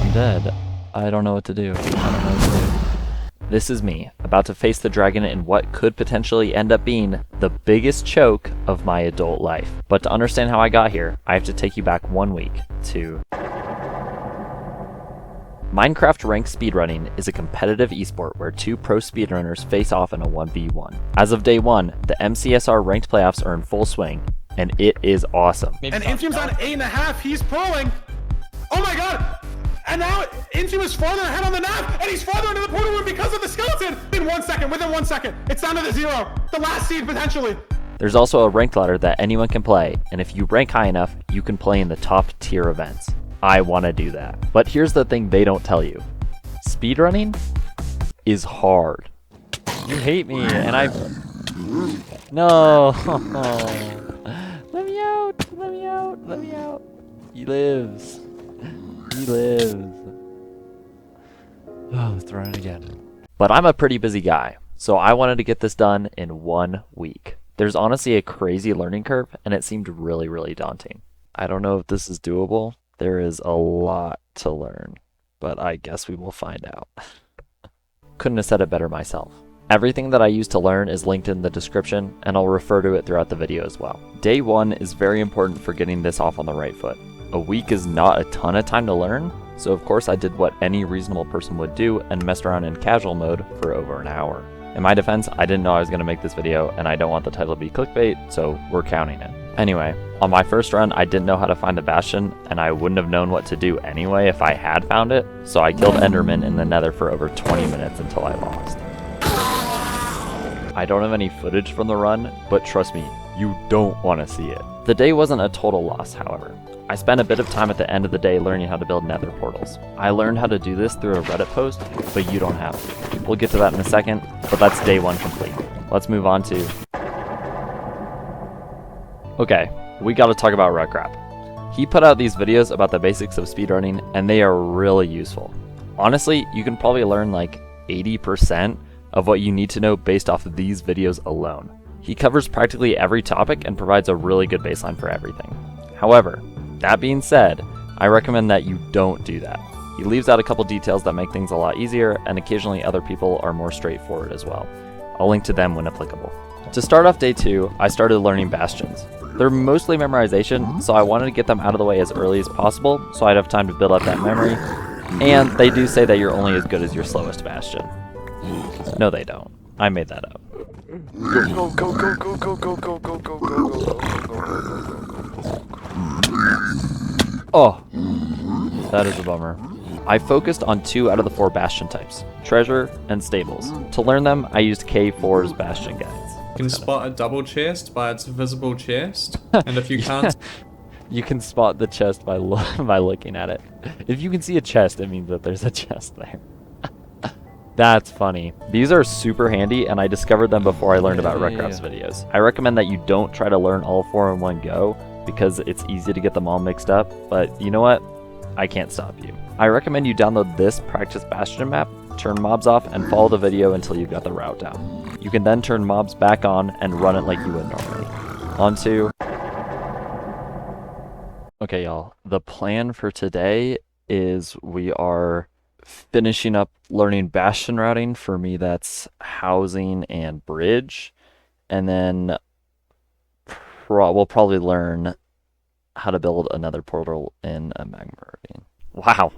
I'm dead. I don't know what to do. I don't know what to do. This is me, about to face the dragon in what could potentially end up being the biggest choke of my adult life. But to understand how I got here, I have to take you back 1 week to... Minecraft ranked speedrunning is a competitive esport where 2 pro speedrunners face off in a 1v1. As of day 1, the MCSR ranked playoffs are in full swing, and it is awesome. And Intium's on 8.5, he's pulling. Oh my god! And now Intium is farther ahead on the nav, and he's farther into the portal room because of the skeleton! Within 1 second, it's down to the 0. The last seed, potentially. There's also a ranked ladder that anyone can play, and if you rank high enough, you can play in the top tier events. I want to do that. But here's the thing they don't tell you. Speedrunning is hard. You hate me, and I... No! Let me out! Let me out! Let me out! He lives. He lives. Oh, let's run it again. But I'm a pretty busy guy, so I wanted to get this done in 1 week. There's honestly a crazy learning curve, and it seemed really, really daunting. I don't know if this is doable. There is a lot to learn, but I guess we will find out. Couldn't have said it better myself. Everything that I use to learn is linked in the description, and I'll refer to it throughout the video as well. Day 1 is very important for getting this off on the right foot. A week is not a ton of time to learn, so of course I did what any reasonable person would do and messed around in casual mode for over an hour. In my defense, I didn't know I was going to make this video, and I don't want the title to be clickbait, so we're counting it. Anyway, on my first run, I didn't know how to find the Bastion, and I wouldn't have known what to do anyway if I had found it, so I killed Enderman in the Nether for over 20 minutes until I lost. I don't have any footage from the run, but trust me, you don't want to see it. The day wasn't a total loss, however. I spent a bit of time at the end of the day learning how to build Nether Portals. I learned how to do this through a Reddit post, but you don't have to. We'll get to that in a second, but that's day 1 complete. Let's move on to... Okay, we gotta talk about Rekrap. He put out these videos about the basics of speedrunning, and they are really useful. Honestly, you can probably learn like 80% of what you need to know based off of these videos alone. He covers practically every topic and provides a really good baseline for everything. However, that being said, I recommend that you don't do that. He leaves out a couple details that make things a lot easier, and occasionally other people are more straightforward as well. I'll link to them when applicable. To start off day 2, I started learning Bastions. They're mostly memorization, so I wanted to get them out of the way as early as possible so I'd have time to build up that memory. And they do say that you're only as good as your slowest Bastion. No, they don't. I made that up. Go, go, go, go, go, go, go, go, go, go, go. Oh, that is a bummer. I focused on 2 out of the 4 Bastion types, Treasure and Stables. To learn them, I used K4's Bastion guides. You can spot a double chest by its visible chest, and if you can't... You can spot the chest by looking at it. If you can see a chest, it means that there's a chest there. That's funny. These are super handy, and I discovered them before I learned about Rekrap's videos. I recommend that you don't try to learn all 4 in one go, because it's easy to get them all mixed up, but you know what? I can't stop you. I recommend you download this practice Bastion map, turn mobs off, and follow the video until you've got the route down. You can then turn mobs back on and run it like you would normally. On to... Okay, y'all. The plan for today is we are finishing up learning Bastion routing. For me, that's housing and bridge. And then we'll probably learn how to build another portal in a magma ravine. Wow.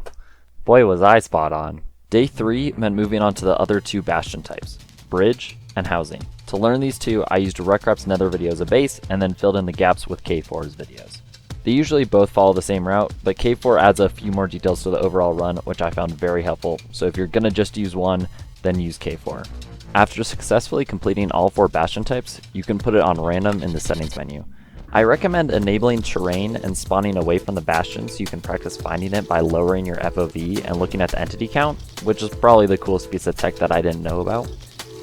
Boy, was I spot on. Day 3 meant moving on to the other 2 Bastion types, bridge and housing. To learn these 2, I used Rekrap's Nether video as a base and then filled in the gaps with K4's videos. They usually both follow the same route, but K4 adds a few more details to the overall run, which I found very helpful, so if you're gonna just use one, then use K4. After successfully completing all 4 Bastion types, you can put it on random in the settings menu. I recommend enabling terrain and spawning away from the Bastion so you can practice finding it by lowering your FOV and looking at the entity count, which is probably the coolest piece of tech that I didn't know about.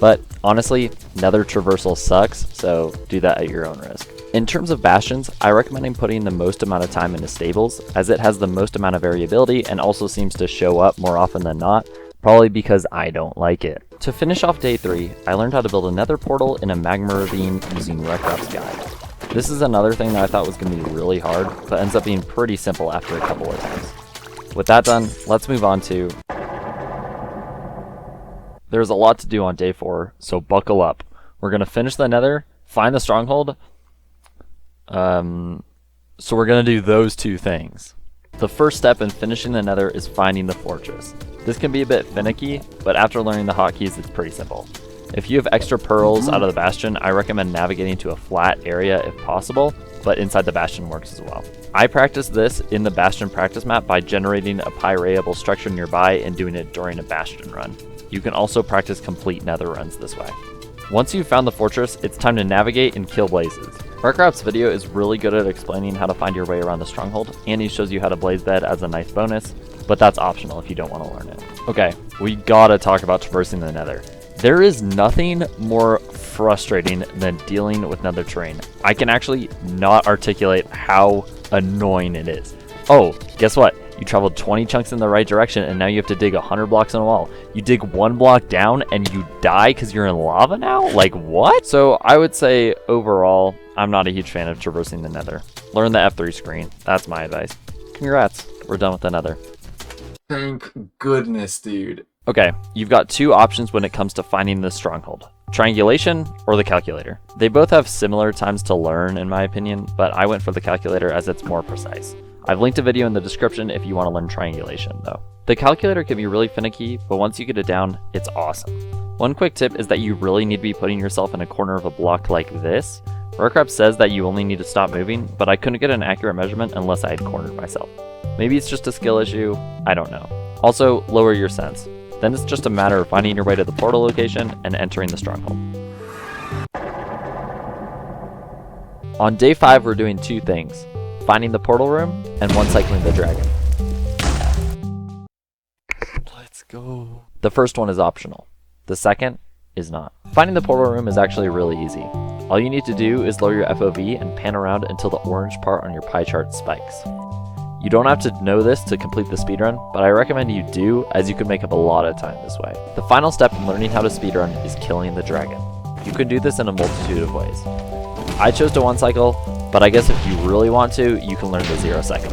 But honestly, Nether traversal sucks, so do that at your own risk. In terms of Bastions, I recommend putting the most amount of time into Stables, as it has the most amount of variability and also seems to show up more often than not, probably because I don't like it. To finish off day 3, I learned how to build a Nether portal in a magma ravine using Rekrap's guide. This is another thing that I thought was going to be really hard, but ends up being pretty simple after a couple of times. with that done, let's move on to... There's a lot to do on day 4, so buckle up. We're going to finish the Nether, find the Stronghold. So we're going to do those 2 things. The first step in finishing the Nether is finding the fortress. This can be a bit finicky, but after learning the hotkeys, it's pretty simple. If you have extra pearls out of the Bastion, I recommend navigating to a flat area if possible, but inside the Bastion works as well. I practiced this in the Bastion practice map by generating a pyrayable structure nearby and doing it during a Bastion run. You can also practice complete Nether runs this way. Once you've found the fortress, it's time to navigate and kill blazes. Rekrap's video is really good at explaining how to find your way around the Stronghold, and he shows you how to blaze bed as a nice bonus, but that's optional if you don't want to learn it. Okay, we gotta talk about traversing the Nether. There is nothing more frustrating than dealing with Nether terrain. I can actually not articulate how annoying it is. Oh, guess what? You traveled 20 chunks in the right direction and now you have to dig 100 blocks in a wall. You dig 1 block down and you die because you're in lava now? Like what? So I would say overall, I'm not a huge fan of traversing the Nether. Learn the F3 screen. That's my advice. Congrats, we're done with the Nether. Thank goodness, dude. Okay, you've got 2 options when it comes to finding the Stronghold. Triangulation or the calculator. They both have similar times to learn in my opinion, but I went for the calculator as it's more precise. I've linked a video in the description if you want to learn triangulation though. The calculator can be really finicky, but once you get it down, it's awesome. One quick tip is that you really need to be putting yourself in a corner of a block like this. Rekrap says that you only need to stop moving, but I couldn't get an accurate measurement unless I had cornered myself. Maybe it's just a skill issue, I don't know. Also, lower your sense. Then it's just a matter of finding your way to the portal location and entering the Stronghold. On day 5, we're doing 2 things. Finding the portal room and one-cycling the dragon. Let's go. The first one is optional. The second is not. Finding the portal room is actually really easy. All you need to do is lower your FOV and pan around until the orange part on your pie chart spikes. You don't have to know this to complete the speedrun, but I recommend you do, as you can make up a lot of time this way. The final step in learning how to speedrun is killing the dragon. You can do this in a multitude of ways. I chose to one cycle, but I guess if you really want to, you can learn the 0 cycle.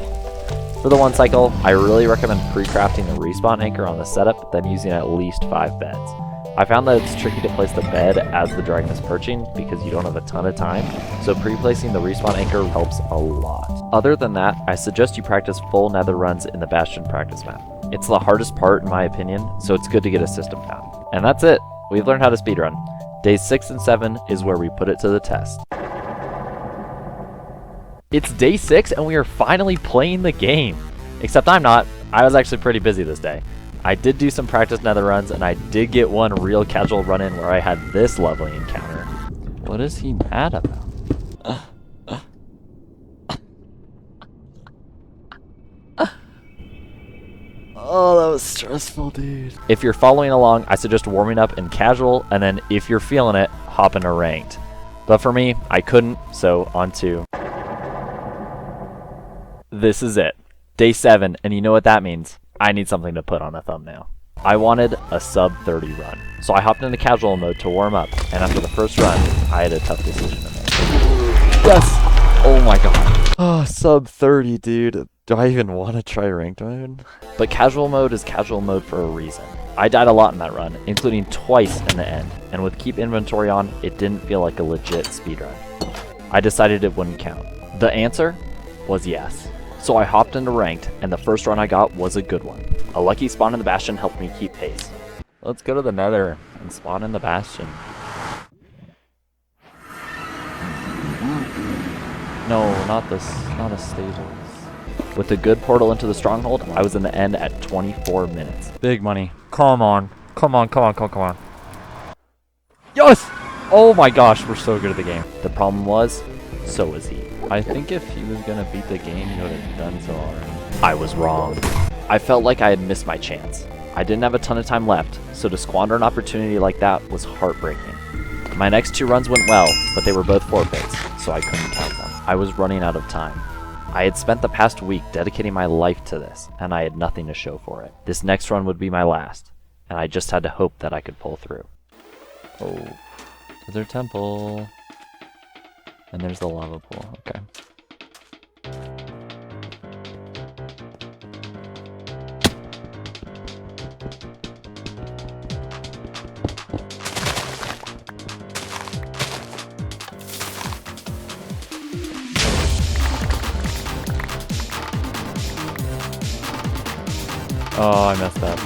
For the one cycle, I really recommend pre-crafting the respawn anchor on the setup, then using at least 5 beds. I found that it's tricky to place the bed as the dragon is perching because you don't have a ton of time, so pre-placing the respawn anchor helps a lot. Other than that, I suggest you practice full Nether runs in the Bastion practice map. It's the hardest part in my opinion, so it's good to get a system down. And that's it! We've learned how to speedrun. Days 6 and 7 is where we put it to the test. It's day 6 and we are finally playing the game! Except I'm not. I was actually pretty busy this day. I did do some practice Nether runs, and I did get one real casual run-in where I had this lovely encounter. What is he mad about? Oh, that was stressful, dude. If you're following along, I suggest warming up in casual, and then if you're feeling it, hop into ranked. But for me, I couldn't, so on to... This is it. Day 7, and you know what that means. I need something to put on a thumbnail. I wanted a sub 30 run, so I hopped into casual mode to warm up, and after the first run, I had a tough decision to make. Yes! Oh my god. Oh, sub 30, dude. Do I even want to try ranked mode? But casual mode is casual mode for a reason. I died a lot in that run, including twice in the end, and with keep inventory on, it didn't feel like a legit speedrun. I decided it wouldn't count. The answer was yes. So I hopped into ranked, and the first run I got was a good one. A lucky spawn in the Bastion helped me keep pace. Let's go to the Nether and spawn in the Bastion. No, not this, not a stables. With a good portal into the Stronghold, I was in the end at 24 minutes. Big money. Come on. Come on, come on, come on, come on. Yes! Oh my gosh, we're so good at the game. The problem was, so was he. I think if he was gonna beat the game, he would have done so already. I was wrong. I felt like I had missed my chance. I didn't have a ton of time left, so to squander an opportunity like that was heartbreaking. My next 2 runs went well, but they were both forfeits, so I couldn't count them. I was running out of time. I had spent the past week dedicating my life to this, and I had nothing to show for it. This next run would be my last, and I just had to hope that I could pull through. Oh, Nether Temple. And there's the lava pool, okay. Oh, I messed up.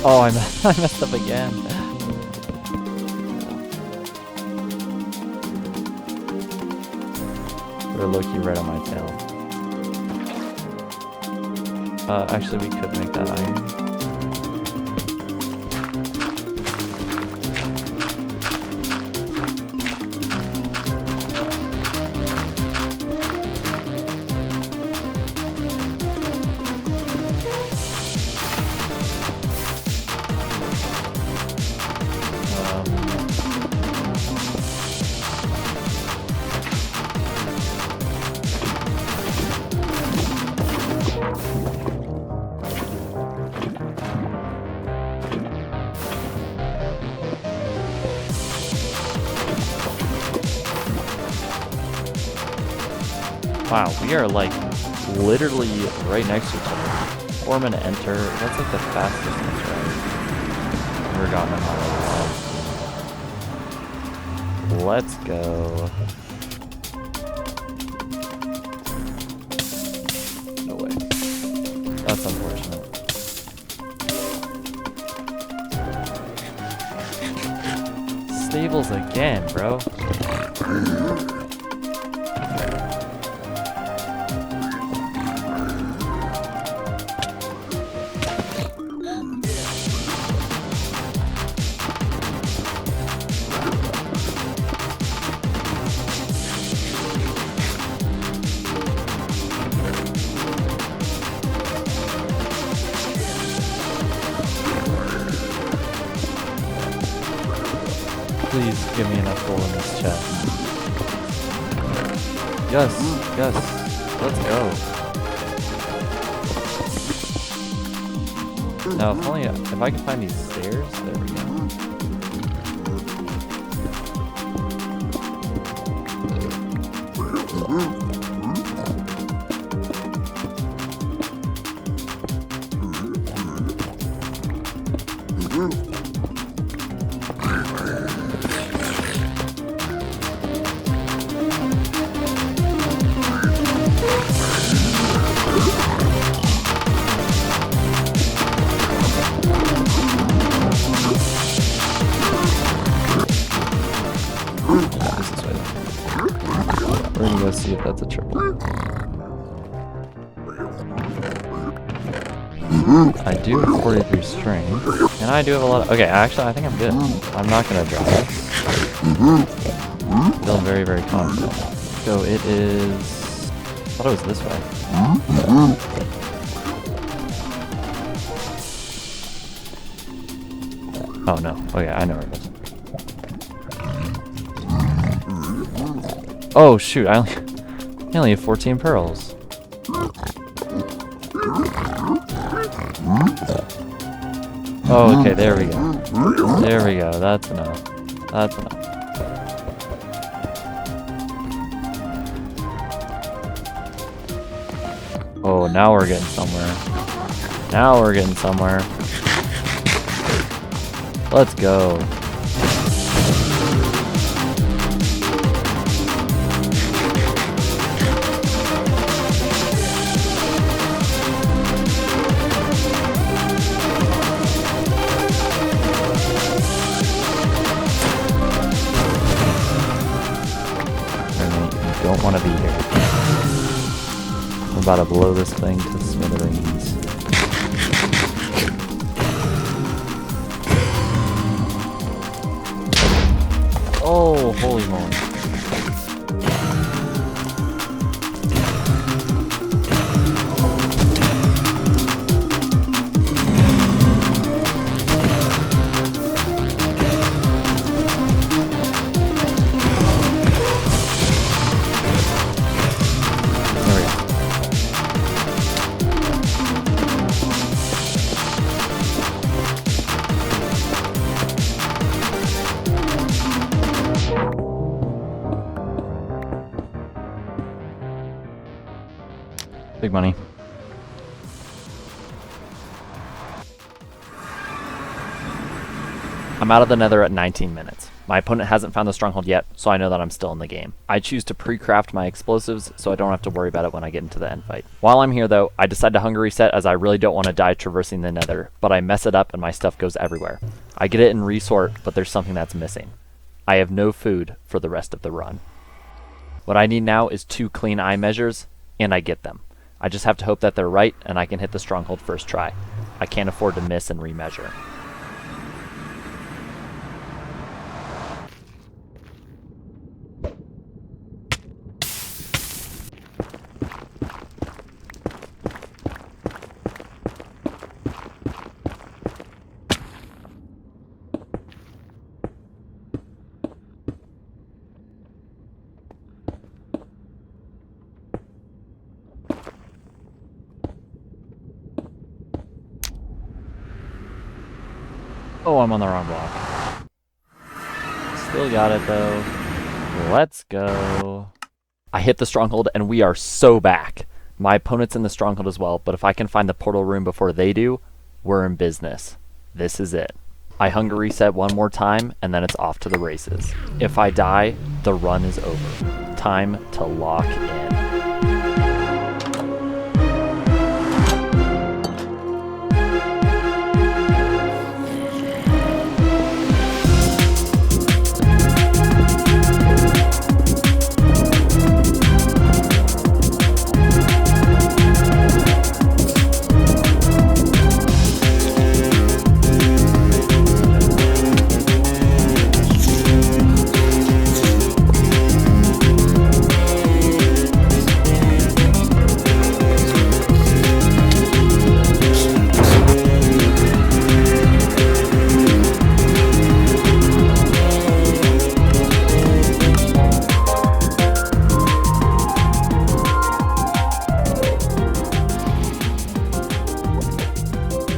Oh, I messed up again. We're low-key right on my tail. Actually, we could make that iron. Wow, we are like literally right next to each other. 4 minute enter. That's like the fastest enter I've ever gotten in my life. Let's go. No way. That's unfortunate. Stables again, bro. Please give me enough gold in this chest. Yes, yes. Let's go. Now, if I can find these stairs, there we go. We're gonna go see if that's a triple. I do have 43 strength, and I do have a lot of... Okay, actually, I think I'm good. I'm not gonna drive. Feel very, very confident. So it is... I thought it was this way. Oh no. Okay, I know where it is. Oh shoot, I only have 14 pearls. Oh, okay, there we go. There we go, that's enough. That's enough. Oh, now we're getting somewhere. Now we're getting somewhere. Let's go. Don't want to be here. I'm about to blow this thing to smithereens. Oh, holy moly. Big money. I'm out of the nether at 19 minutes. My opponent hasn't found the stronghold yet, so I know that I'm still in the game. I choose to pre-craft my explosives so I don't have to worry about it when I get into the end fight. While I'm here though, I decide to hunger reset as I really don't want to die traversing the nether, but I mess it up and my stuff goes everywhere. I get it in resort, but there's something that's missing. I have no food for the rest of the run. What I need now is 2 clean eye measures, and I get them. I just have to hope that they're right and I can hit the stronghold first try. I can't afford to miss and remeasure. Oh, I'm on the wrong block. Still got it though. Let's go. I hit the stronghold and we are so back. My opponent's in the stronghold as well, but if I can find the portal room before they do, we're in business. This is it. I hunger reset one more time and then it's off to the races. If I die, the run is over. Time to lock in.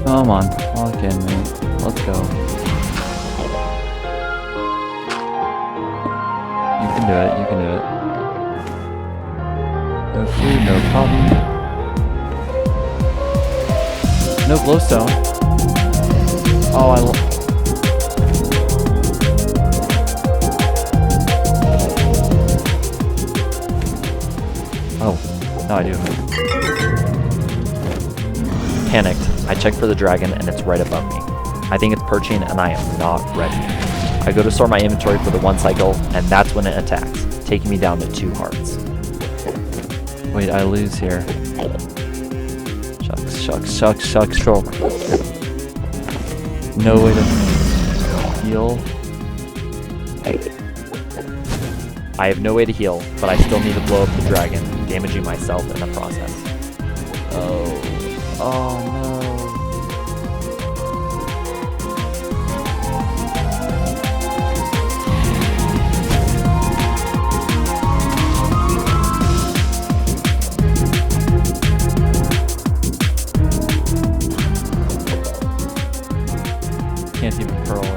Come on, lock in, mate. Let's go. You can do it, you can do it. No food, no problem. No glowstone. Oh, Oh, no I do. Panicked. I check for the dragon and it's right above me. I think it's perching and I am not ready. I go to store my inventory for the 1 cycle and that's when it attacks, taking me down to 2 hearts. Wait, I lose here. Shucks. No way to heal. I have no way to heal, but I still need to blow up the dragon, damaging myself in the process. Oh no. Can't even curl in.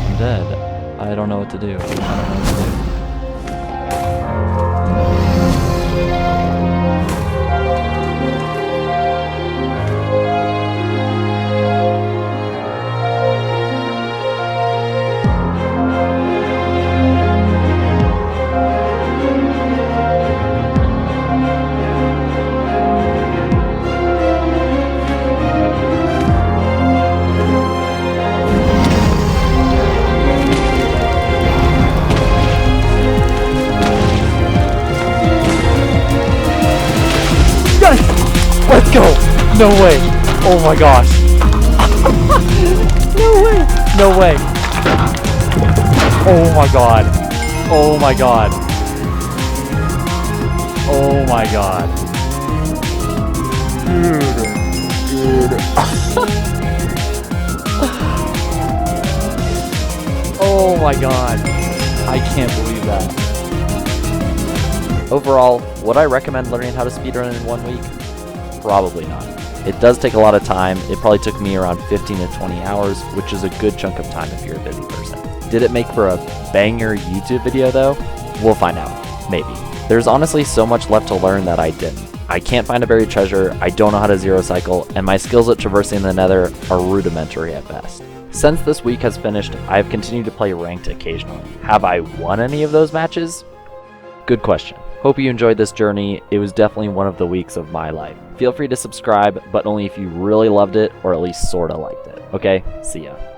I'm dead. I don't know what to do. Let's go! No way! Oh my gosh! No way! No way! Oh my god! Oh my god! Oh my god! Dude! Oh my god! I can't believe that. Overall, would I recommend learning how to speedrun in 1 week? Probably not. It does take a lot of time. It probably took me around 15 to 20 hours, which is a good chunk of time if you're a busy person. Did it make for a banger YouTube video though? We'll find out. Maybe. There's honestly so much left to learn that I didn't. I can't find a buried treasure, I don't know how to zero cycle, and my skills at traversing the nether are rudimentary at best. Since this week has finished, I have continued to play ranked occasionally. Have I won any of those matches? Good question. Hope you enjoyed this journey. It was definitely one of the weeks of my life. Feel free to subscribe, but only if you really loved it or at least sorta liked it. Okay, see ya.